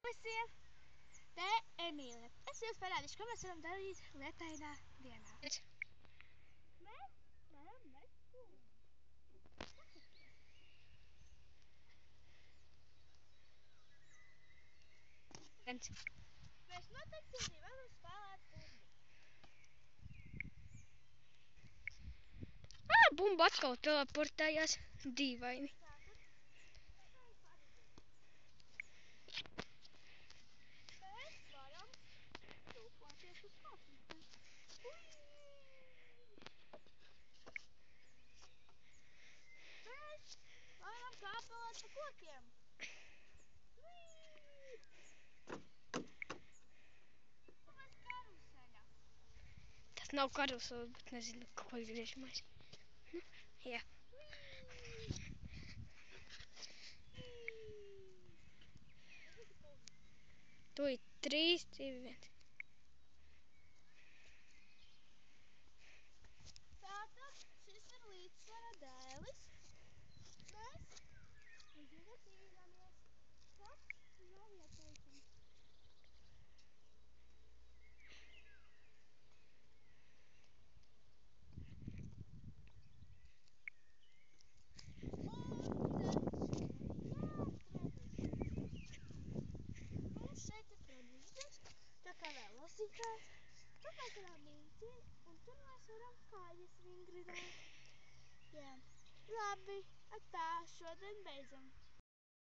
Visiem! Te Emīlija. Es jums parādīšu, ko mēs varam darīt lietainā dienā. Mēs varam mest kūnu. Mēs noteikti arī varam spēlēt bumbu. Bumba atkal teleportējās dīvaini. Mēs varam tūpoties uz kāpnēm. Mēs varam kāpelēt pa kokiem. Mēs karuseļa. Tas nav karusels, bet nezinu, ko griežamais. Jā. Tu ir 3, 2, 1. Tātad šis ir līdzsvara dēlis. Mēs uz viņa cīnāmies. Tas nav ieteikums. Mums šeit ir treniņš, tā kā velosipēds. Tur mēs varam līdzīt, un tur mēs varam kājas vingrināt. Jā, labi, atā, šodien beidzam.